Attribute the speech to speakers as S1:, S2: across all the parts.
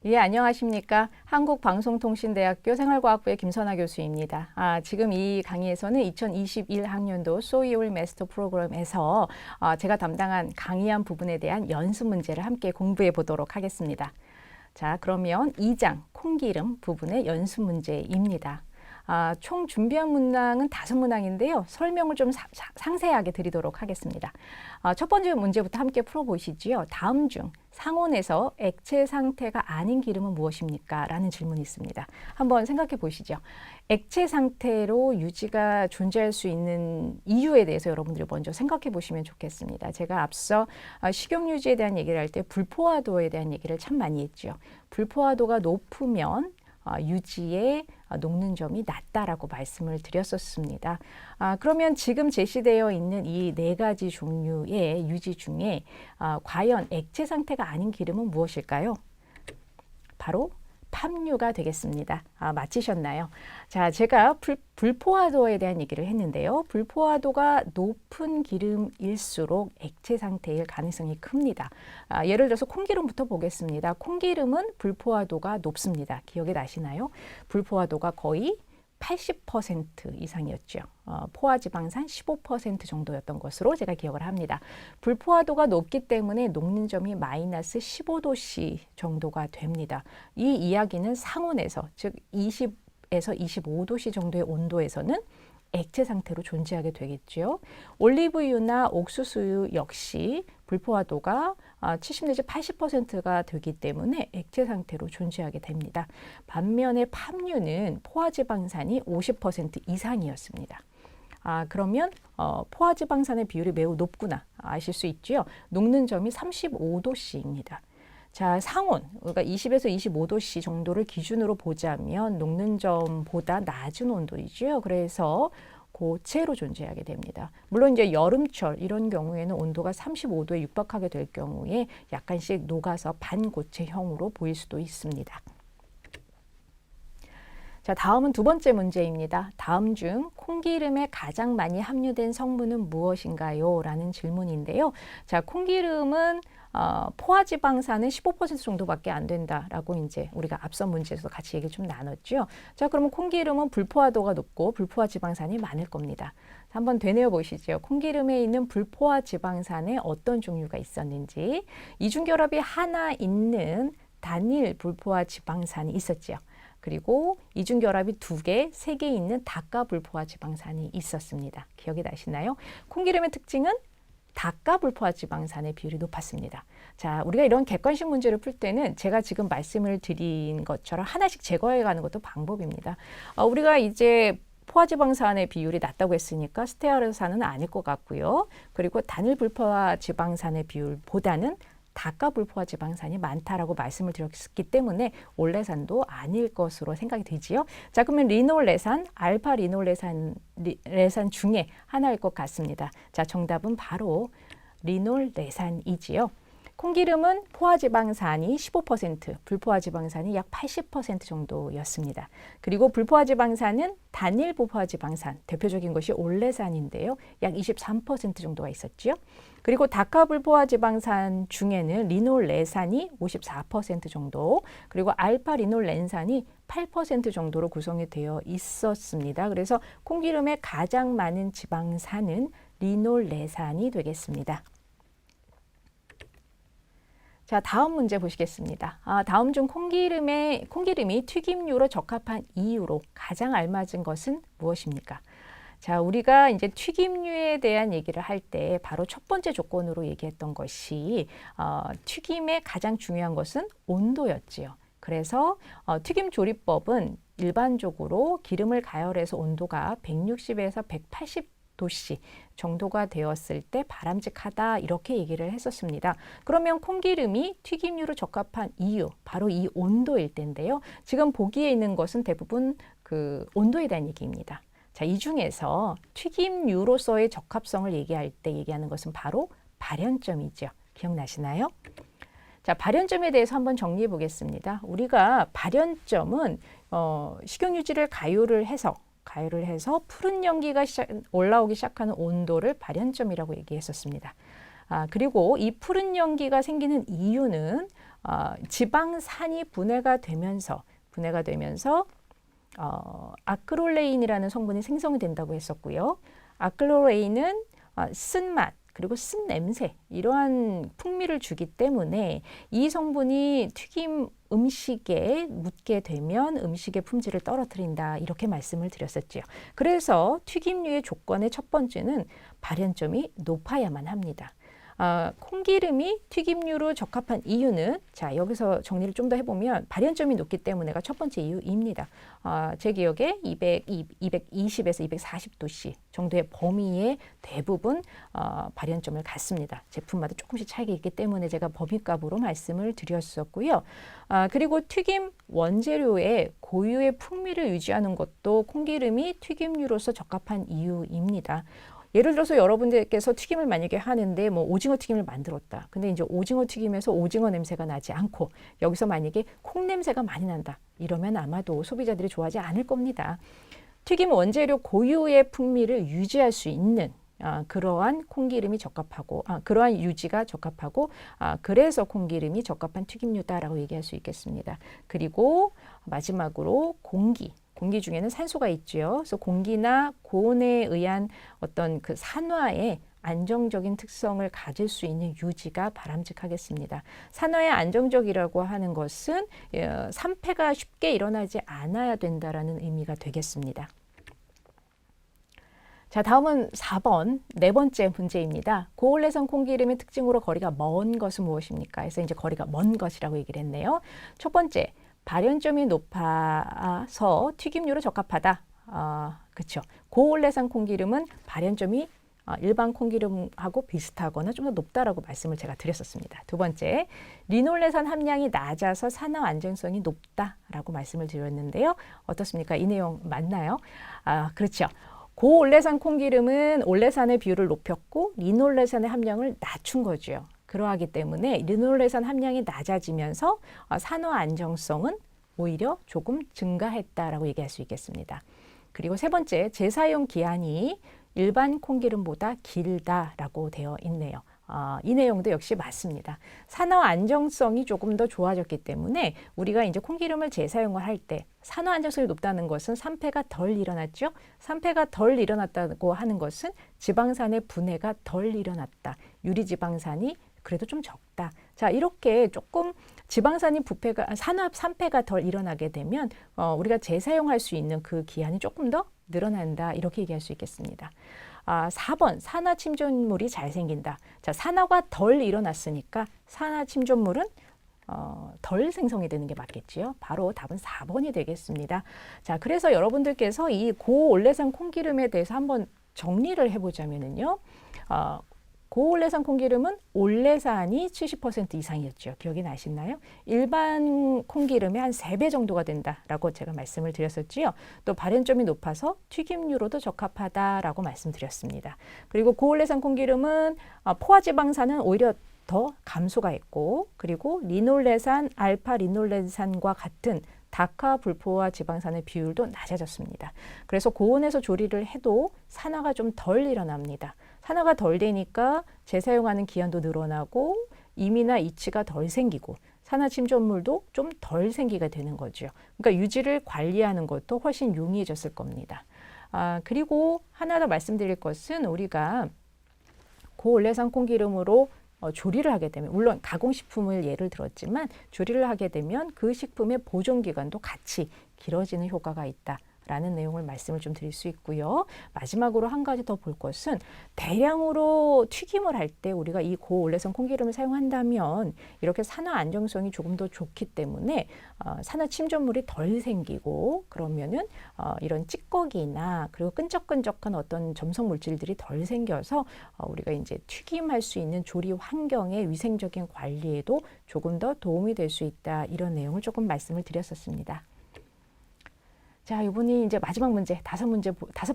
S1: 예, 안녕하십니까. 한국방송통신대학교 생활과학부의 김선아 교수입니다. 지금 이 강의에서는 2021학년도 소이올 마스터 프로그램에서 제가 담당한 강의한 부분에 대한 연습 문제를 함께 공부해 보도록 하겠습니다. 자, 그러면 2장 콩기름 부분의 연습 문제입니다. 총 준비한 문항은 5문항인데요. 설명을 좀 상세하게 드리도록 하겠습니다. 첫 번째 문제부터 함께 풀어보시지요. 다음 중 상온에서 액체 상태가 아닌 기름은 무엇입니까? 라는 질문이 있습니다. 한번 생각해 보시죠. 액체 상태로 유지가 존재할 수 있는 이유에 대해서 여러분들이 먼저 생각해 보시면 좋겠습니다. 제가 앞서 식용유지에 대한 얘기를 할 때 불포화도에 대한 얘기를 참 많이 했죠. 불포화도가 높으면 유지에 녹는 점이 낮다라고 말씀을 드렸었습니다. 그러면 지금 제시되어 있는 이 4가지 종류의 유지 중에 과연 액체 상태가 아닌 기름은 무엇일까요? 바로 팜유가 되겠습니다. 맞히셨나요? 자, 제가 불포화도에 대한 얘기를 했는데요. 불포화도가 높은 기름일수록 액체 상태일 가능성이 큽니다. 예를 들어서 콩기름부터 보겠습니다. 콩기름은 불포화도가 높습니다. 기억이 나시나요? 불포화도가 거의 80% 이상이었죠. 포화지방산 15% 정도였던 것으로 제가 기억을 합니다. 불포화도가 높기 때문에 녹는 점이 마이너스 15도씨 정도가 됩니다. 이 이야기는 상온에서, 즉 20에서 25도씨 정도의 온도에서는 액체 상태로 존재하게 되겠죠. 올리브유나 옥수수유 역시 불포화도가 70 내지 80%가 되기 때문에 액체 상태로 존재하게 됩니다. 반면에 팜유는 포화지방산이 50% 이상이었습니다. 그러면 포화지방산의 비율이 매우 높구나 아실 수 있죠. 녹는 점이 35도씨입니다. 자, 상온, 그러니까 20에서 25도씨 정도를 기준으로 보자면 녹는 점보다 낮은 온도이죠. 그래서 고체로 존재하게 됩니다. 물론 이제 여름철 이런 경우에는 온도가 35도에 육박하게 될 경우에 약간씩 녹아서 반고체형으로 보일 수도 있습니다. 자, 다음은 두 번째 문제입니다. 다음 중 콩기름에 가장 많이 함유된 성분은 무엇인가요? 라는 질문인데요. 자, 콩기름은 포화지방산은 15% 정도밖에 안 된다라고 이제 우리가 앞선 문제에서 같이 얘기 좀 나눴죠. 자, 그러면 콩기름은 불포화도가 높고 불포화지방산이 많을 겁니다. 한번 되뇌어 보시죠. 콩기름에 있는 불포화지방산에 어떤 종류가 있었는지. 이중결합이 하나 있는 단일 불포화지방산이 있었죠. 그리고 이중결합이 2개, 3개 있는 다가 불포화지방산이 있었습니다. 기억이 나시나요? 콩기름의 특징은 다가 불포화지방산의 비율이 높았습니다. 자, 우리가 이런 객관식 문제를 풀 때는 제가 지금 말씀을 드린 것처럼 하나씩 제거해 가는 것도 방법입니다. 우리가 이제 포화지방산의 비율이 낮다고 했으니까 스테아르산은 아닐 것 같고요. 그리고 단일 불포화지방산의 비율보다는 다가 불포화지방산이 많다라고 말씀을 드렸기 때문에 올레산도 아닐 것으로 생각이 되지요. 자, 그러면 리놀레산, 알파 리놀레산 중에 하나일 것 같습니다. 자, 정답은 바로 리놀레산이지요. 콩기름은 포화지방산이 15%, 불포화지방산이 약 80% 정도였습니다. 그리고 불포화지방산은 단일 불포화지방산, 대표적인 것이 올레산인데요. 약 23% 정도가 있었죠. 그리고 다가 불포화지방산 중에는 리놀레산이 54% 정도, 그리고 알파 리놀렌산이 8% 정도로 구성이 되어 있었습니다. 그래서 콩기름의 가장 많은 지방산은 리놀레산이 되겠습니다. 자, 다음 문제 보시겠습니다. 다음 중 콩기름이 튀김류로 적합한 이유로 가장 알맞은 것은 무엇입니까? 자, 우리가 이제 튀김류에 대한 얘기를 할 때 바로 첫 번째 조건으로 얘기했던 것이 튀김의 가장 중요한 것은 온도였지요. 그래서 튀김 조리법은 일반적으로 기름을 가열해서 온도가 160에서 180도씨 정도가 되었을 때 바람직하다 이렇게 얘기를 했었습니다. 그러면 콩기름이 튀김류로 적합한 이유 바로 이 온도일 텐데요. 지금 보기에 있는 것은 대부분 그 온도에 대한 얘기입니다. 자, 이 중에서 튀김류로서의 적합성을 얘기할 때 얘기하는 것은 바로 발연점이죠. 기억나시나요? 자, 발연점에 대해서 한번 정리해 보겠습니다. 우리가 발연점은 식용유지를 가열을 해서 푸른 연기가 올라오기 시작하는 온도를 발연점이라고 얘기했었습니다. 그리고 이 푸른 연기가 생기는 이유는 지방산이 분해가 되면서 아크롤레인이라는 성분이 생성이 된다고 했었고요. 아크롤레인은 쓴맛 그리고 쓴냄새 이러한 풍미를 주기 때문에 이 성분이 튀김 음식에 묻게 되면 음식의 품질을 떨어뜨린다 이렇게 말씀을 드렸었죠. 그래서 튀김류의 조건의 첫 번째는 발연점이 높아야만 합니다. 콩기름이 튀김류로 적합한 이유는 자 여기서 정리를 좀 더 해보면 발연점이 높기 때문에가 첫 번째 이유입니다. 제 기억에 220에서 240도씨 정도의 범위의 대부분 발연점을 갖습니다. 제품마다 조금씩 차이가 있기 때문에 제가 범위값으로 말씀을 드렸었고요. 그리고 튀김 원재료의 고유의 풍미를 유지하는 것도 콩기름이 튀김류로서 적합한 이유입니다. 예를 들어서 여러분들께서 튀김을 만약에 하는데 뭐 오징어 튀김을 만들었다. 근데 이제 오징어 튀김에서 오징어 냄새가 나지 않고 여기서 만약에 콩 냄새가 많이 난다. 이러면 아마도 소비자들이 좋아하지 않을 겁니다. 튀김 원재료 고유의 풍미를 유지할 수 있는 그러한 콩기름이 적합하고 그러한 유지가 적합하고 그래서 콩기름이 적합한 튀김류다라고 얘기할 수 있겠습니다. 그리고 마지막으로 공기 중에는 산소가 있죠. 그래서 공기나 고온에 의한 어떤 그 산화의 안정적인 특성을 가질 수 있는 유지가 바람직하겠습니다. 산화의 안정적이라고 하는 것은 산패가 쉽게 일어나지 않아야 된다라는 의미가 되겠습니다. 자, 다음은 4번, 네 번째 문제입니다. 고올레산 콩기름의 특징으로 거리가 먼 것은 무엇입니까? 그래서 이제 거리가 먼 것이라고 얘기를 했네요. 첫 번째, 발연점이 높아서 튀김류로 적합하다. 그렇죠. 고올레산 콩기름은 발연점이 일반 콩기름하고 비슷하거나 좀 더 높다라고 말씀을 제가 드렸었습니다. 두 번째, 리놀레산 함량이 낮아서 산화 안정성이 높다라고 말씀을 드렸는데요. 어떻습니까? 이 내용 맞나요? 그렇죠. 고올레산 콩기름은 올레산의 비율을 높였고 리놀레산의 함량을 낮춘 거죠. 그러하기 때문에 리놀레산 함량이 낮아지면서 산화 안정성은 오히려 조금 증가했다라고 얘기할 수 있겠습니다. 그리고 세 번째, 재사용 기한이 일반 콩기름보다 길다라고 되어 있네요. 이 내용도 역시 맞습니다. 산화 안정성이 조금 더 좋아졌기 때문에 우리가 이제 콩기름을 재사용을 할 때 산화 안정성이 높다는 것은 산패가 덜 일어났죠. 산패가 덜 일어났다고 하는 것은 지방산의 분해가 덜 일어났다. 유리지방산이 그래도 좀 적다. 자, 이렇게 조금 지방산이 산패가 덜 일어나게 되면 우리가 재사용할 수 있는 그 기한이 조금 더 늘어난다. 이렇게 얘기할 수 있겠습니다. 4번, 산화 침전물이 잘 생긴다. 자, 산화가 덜 일어났으니까 산화 침전물은 덜 생성이 되는 게 맞겠지요. 바로 답은 4번이 되겠습니다. 자, 그래서 여러분들께서 이 고올레산 콩기름에 대해서 한번 정리를 해보자면요. 고올레산 콩기름은 올레산이 70% 이상이었죠. 기억이 나시나요? 일반 콩기름의 한 3배 정도가 된다라고 제가 말씀을 드렸었지요. 또 발연점이 높아서 튀김류로도 적합하다라고 말씀드렸습니다. 그리고 고올레산 콩기름은 포화지방산은 오히려 더 감소가 있고 그리고 리놀레산, 알파 리놀레산과 같은 다카 불포화 지방산의 비율도 낮아졌습니다. 그래서 고온에서 조리를 해도 산화가 좀 덜 일어납니다. 산화가 덜 되니까 재사용하는 기한도 늘어나고 임이나 이치가 덜 생기고 산화 침전물도 좀 덜 생기게 되는 거죠. 그러니까 유지를 관리하는 것도 훨씬 용이해졌을 겁니다. 그리고 하나 더 말씀드릴 것은 우리가 고올레산 콩기름으로 조리를 하게 되면 물론 가공식품을 예를 들었지만 조리를 하게 되면 그 식품의 보존기간도 같이 길어지는 효과가 있다라는 내용을 말씀을 좀 드릴 수 있고요. 마지막으로 한 가지 더 볼 것은 대량으로 튀김을 할 때 우리가 이 고올레산 콩기름을 사용한다면 이렇게 산화 안정성이 조금 더 좋기 때문에 산화 침전물이 덜 생기고 그러면은 이런 찌꺼기나 그리고 끈적끈적한 어떤 점성 물질들이 덜 생겨서 우리가 이제 튀김할 수 있는 조리 환경의 위생적인 관리에도 조금 더 도움이 될 수 있다. 이런 내용을 조금 말씀을 드렸었습니다. 자, 이번이 이제 마지막 문제, 다섯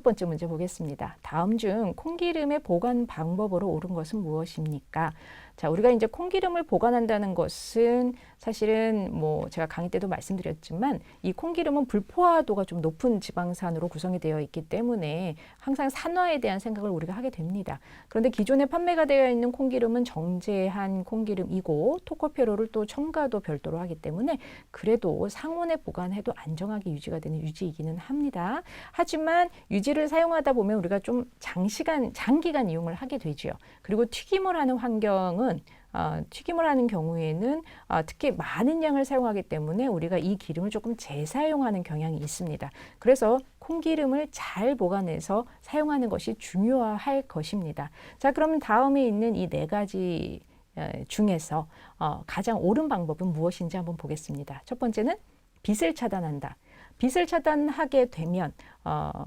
S1: 번째 문제 보겠습니다. 다음 중 콩기름의 보관 방법으로 옳은 것은 무엇입니까? 자, 우리가 이제 콩기름을 보관한다는 것은 사실은 뭐 제가 강의 때도 말씀드렸지만 이 콩기름은 불포화도가 좀 높은 지방산으로 구성이 되어 있기 때문에 항상 산화에 대한 생각을 우리가 하게 됩니다. 그런데 기존에 판매가 되어 있는 콩기름은 정제한 콩기름이고 토커피로를 또 첨가도 별도로 하기 때문에 그래도 상온에 보관해도 안정하게 유지가 되는 유지이기는 합니다. 하지만 유지를 사용하다 보면 우리가 좀 장기간 이용을 하게 되죠. 그리고 튀김을 하는 환경은 튀김을 하는 경우에는 특히 많은 양을 사용하기 때문에 우리가 이 기름을 조금 재사용하는 경향이 있습니다. 그래서 콩기름을 잘 보관해서 사용하는 것이 중요할 것입니다. 자, 그러면 다음에 있는 이 네 가지 중에서 가장 옳은 방법은 무엇인지 한번 보겠습니다. 첫 번째는 빛을 차단한다. 빛을 차단하게 되면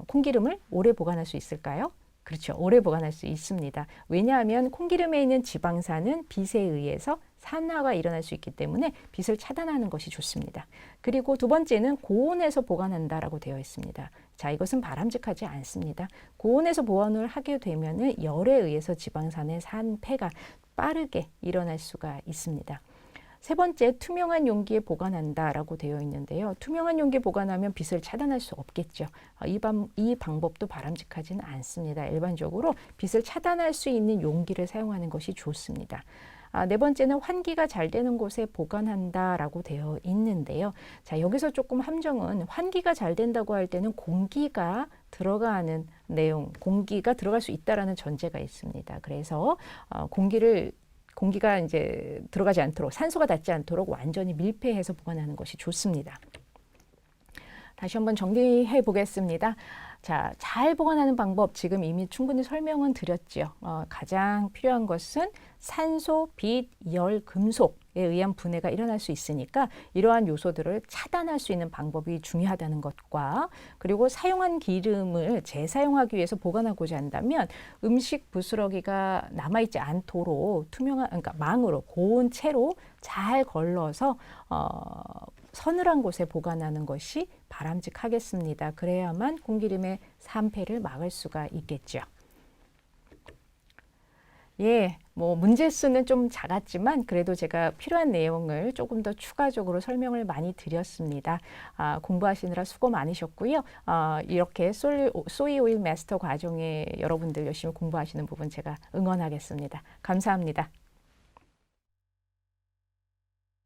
S1: 콩기름을 오래 보관할 수 있을까요? 그렇죠. 오래 보관할 수 있습니다. 왜냐하면 콩기름에 있는 지방산은 빛에 의해서 산화가 일어날 수 있기 때문에 빛을 차단하는 것이 좋습니다. 그리고 두 번째는 고온에서 보관한다라고 되어 있습니다. 자, 이것은 바람직하지 않습니다. 고온에서 보관을 하게 되면은 열에 의해서 지방산의 산패가 빠르게 일어날 수가 있습니다. 세 번째, 투명한 용기에 보관한다라고 되어 있는데요. 투명한 용기에 보관하면 빛을 차단할 수 없겠죠. 이 방법도 바람직하지는 않습니다. 일반적으로 빛을 차단할 수 있는 용기를 사용하는 것이 좋습니다. 네 번째는 환기가 잘 되는 곳에 보관한다라고 되어 있는데요. 자, 여기서 조금 함정은 환기가 잘 된다고 할 때는 공기가 들어가는 내용, 공기가 들어갈 수 있다라는 전제가 있습니다. 그래서 공기가 이제 들어가지 않도록 산소가 닿지 않도록 완전히 밀폐해서 보관하는 것이 좋습니다. 다시 한번 정리해 보겠습니다. 자, 잘 보관하는 방법 지금 이미 충분히 설명은 드렸죠. 가장 필요한 것은 산소, 빛, 열, 금속에 의한 분해가 일어날 수 있으니까 이러한 요소들을 차단할 수 있는 방법이 중요하다는 것과 그리고 사용한 기름을 재사용하기 위해서 보관하고자 한다면 음식 부스러기가 남아있지 않도록 그러니까 망으로 고온 채로 잘 걸러서 서늘한 곳에 보관하는 것이 바람직하겠습니다. 그래야만 콩기름의 산패를 막을 수가 있겠죠. 예, 뭐 문제수는 좀 작았지만 그래도 제가 필요한 내용을 조금 더 추가적으로 설명을 많이 드렸습니다. 공부하시느라 수고 많으셨고요. 이렇게 소이 오일 마스터 과정에 여러분들 열심히 공부하시는 부분 제가 응원하겠습니다. 감사합니다.